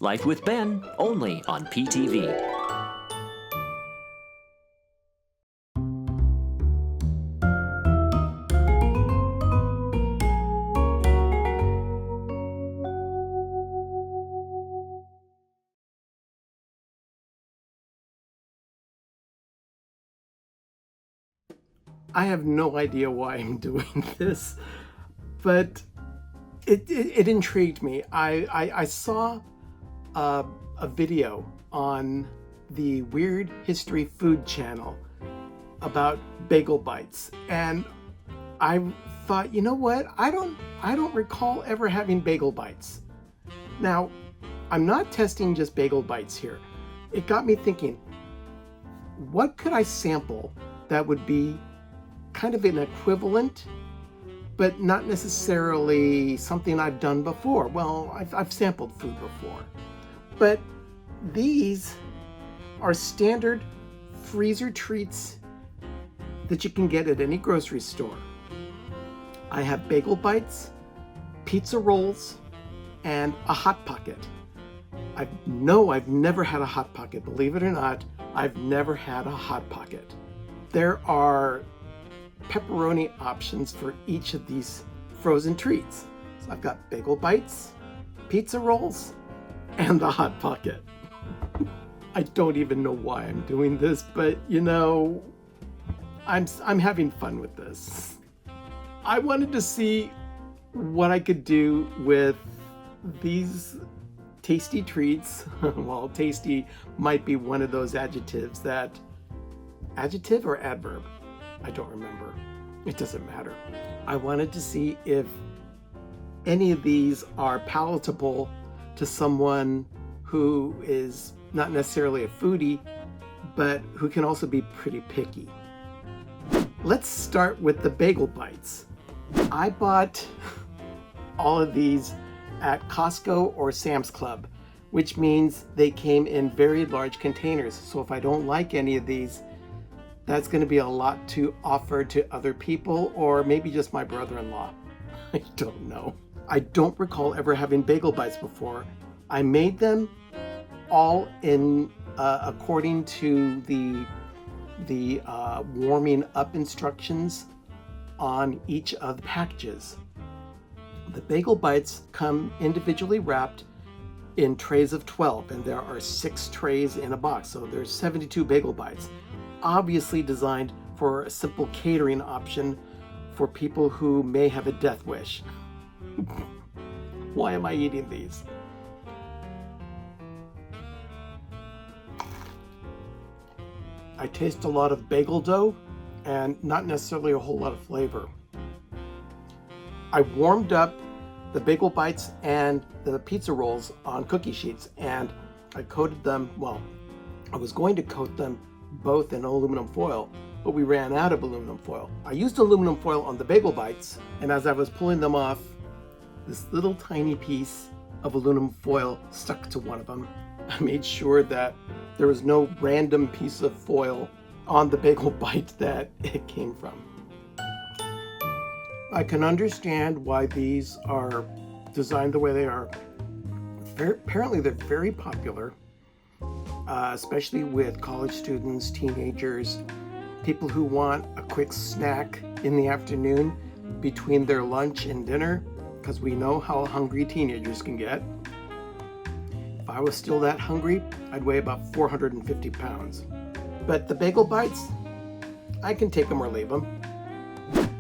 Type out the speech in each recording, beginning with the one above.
Life with Ben, only on PTV. I have no idea why I'm doing this, but it intrigued me. I saw a video on the Weird History Food channel about bagel bites, and I thought, you know what? I don't recall ever having bagel bites. Now, I'm not testing just bagel bites here. It got me thinking, what could I sample that would be kind of an equivalent, but not necessarily something I've done before? Well, I've sampled food before, but these are standard freezer treats that you can get at any grocery store. I have bagel bites, pizza rolls, and a Hot Pocket. I've never had a Hot Pocket. Believe it or not, I've never had a Hot Pocket. There are pepperoni options for each of these frozen treats. So I've got bagel bites, pizza rolls, and the Hot Pocket. I don't even know why I'm doing this, but you know, I'm having fun with this. I wanted to see what I could do with these tasty treats. Well, tasty might be one of those adjectives that, adjective or adverb? I don't remember. It doesn't matter. I wanted to see if any of these are palatable to someone who is not necessarily a foodie, but who can also be pretty picky. Let's start with the bagel bites. I bought all of these at Costco or Sam's Club, which means they came in very large containers. So if I don't like any of these, that's going to be a lot to offer to other people, or maybe just my brother-in-law. I don't know. I don't recall ever having bagel bites before. I made them all in according to the warming up instructions on each of the packages. The bagel bites come individually wrapped in trays of 12, and there are 6 trays in a box, so there's 72 bagel bites. Obviously designed for a simple catering option for people who may have a death wish. Why am I eating these? I taste a lot of bagel dough and not necessarily a whole lot of flavor. I warmed up the bagel bites and the pizza rolls on cookie sheets, and I coated them, well, I was going to coat them both in aluminum foil, but we ran out of aluminum foil. I used aluminum foil on the bagel bites, and as I was pulling them off, this little tiny piece of aluminum foil stuck to one of them. I made sure that there was no random piece of foil on the bagel bite that it came from. I can understand why these are designed the way they are. Apparently they're very popular, especially with college students, teenagers, people who want a quick snack in the afternoon between their lunch and dinner, because we know how hungry teenagers can get. If I was still that hungry, I'd weigh about 450 pounds. But the bagel bites, I can take them or leave them.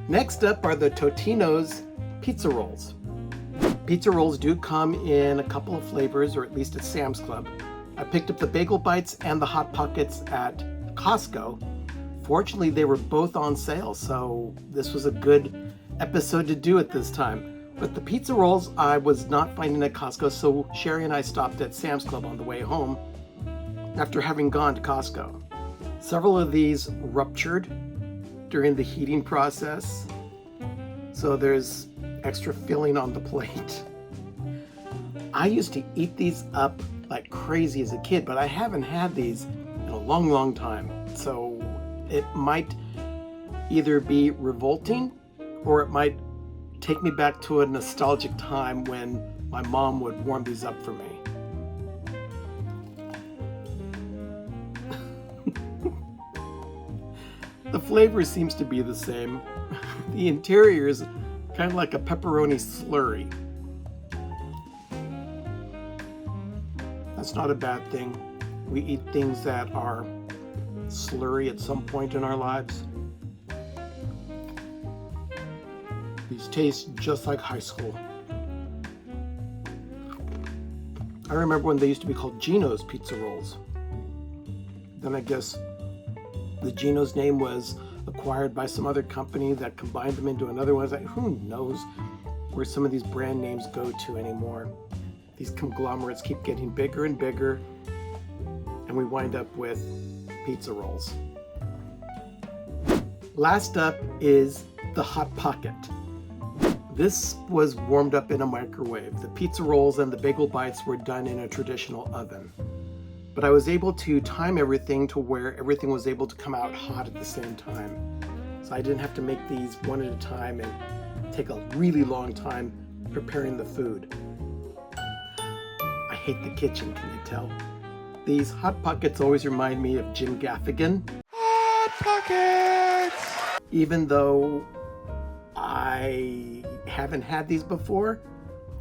Next up are the Totino's pizza rolls. Pizza rolls do come in a couple of flavors, or at least at Sam's Club. I picked up the bagel bites and the Hot Pockets at Costco. Fortunately, they were both on sale, so this was a good episode to do at this time. But the pizza rolls I was not finding at Costco, so Sherry and I stopped at Sam's Club on the way home after having gone to Costco. Several of these ruptured during the heating process, so there's extra filling on the plate. I used to eat these up like crazy as a kid, but I haven't had these in a long, long time. So it might either be revolting, or it might take me back to a nostalgic time when my mom would warm these up for me. The flavor seems to be the same. The interior is kind of like a pepperoni slurry. That's not a bad thing. We eat things that are slurry at some point in our lives. These taste just like high school. I remember when they used to be called Gino's pizza rolls. Then I guess the Gino's name was acquired by some other company that combined them into another one. Like, who knows where some of these brand names go to anymore? These conglomerates keep getting bigger and bigger, and we wind up with pizza rolls. Last up is the Hot Pocket. This was warmed up in a microwave. The pizza rolls and the bagel bites were done in a traditional oven. But I was able to time everything to where everything was able to come out hot at the same time. So I didn't have to make these one at a time and take a really long time preparing the food. I hate the kitchen, can you tell? These Hot Pockets always remind me of Jim Gaffigan. Hot Pockets! Even though I haven't had these before,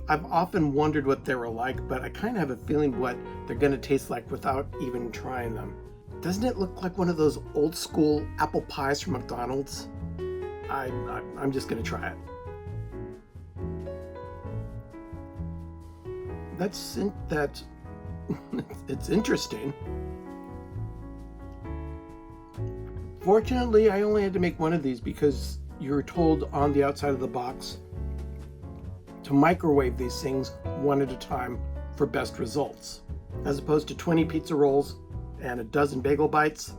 I've often wondered what they were like, but I kind of have a feeling what they're going to taste like without even trying them. Doesn't it look like one of those old school apple pies from McDonald's? I'm just going to try it. It's interesting. Fortunately, I only had to make one of these because you were told on the outside of the box to microwave these things one at a time for best results. As opposed to 20 pizza rolls and a dozen bagel bites,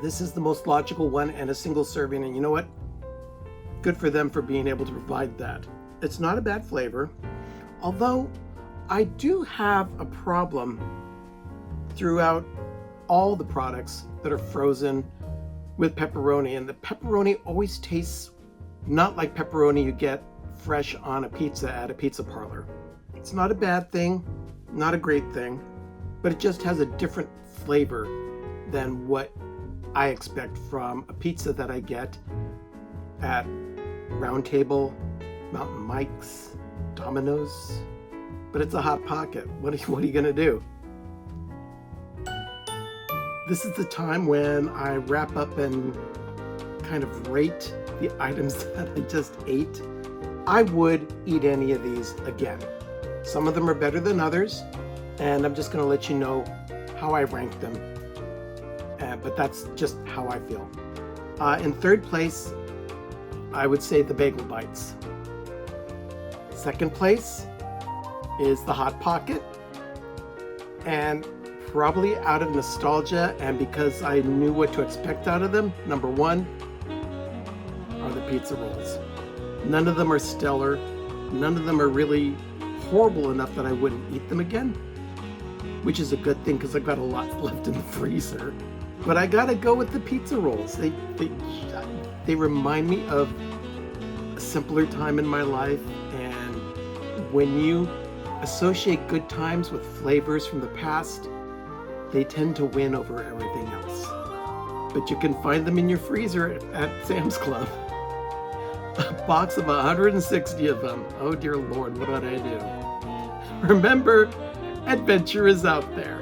this is the most logical one and a single serving, and you know what? Good for them for being able to provide that. It's not a bad flavor, although I do have a problem throughout all the products that are frozen with pepperoni, and the pepperoni always tastes not like pepperoni you get fresh on a pizza at a pizza parlor. It's not a bad thing, not a great thing, but it just has a different flavor than what I expect from a pizza that I get at Round Table, Mountain Mike's, Domino's. But it's a Hot Pocket. What are you gonna do? This is the time when I wrap up and kind of rate the items that I just ate. I would eat any of these again. Some of them are better than others, and I'm just going to let you know how I rank them. But that's just how I feel. In third place, I would say the bagel bites. Second place is the Hot Pocket. And probably out of nostalgia and because I knew what to expect out of them, number one are the pizza rolls. None of them are stellar. None of them are really horrible enough that I wouldn't eat them again, which is a good thing because I've got a lot left in the freezer. But I gotta go with the pizza rolls. They remind me of a simpler time in my life, and when you associate good times with flavors from the past, they tend to win over everything else. But you can find them in your freezer at Sam's Club. A box of 160 of them. Oh dear Lord, what did I do? Remember, adventure is out there.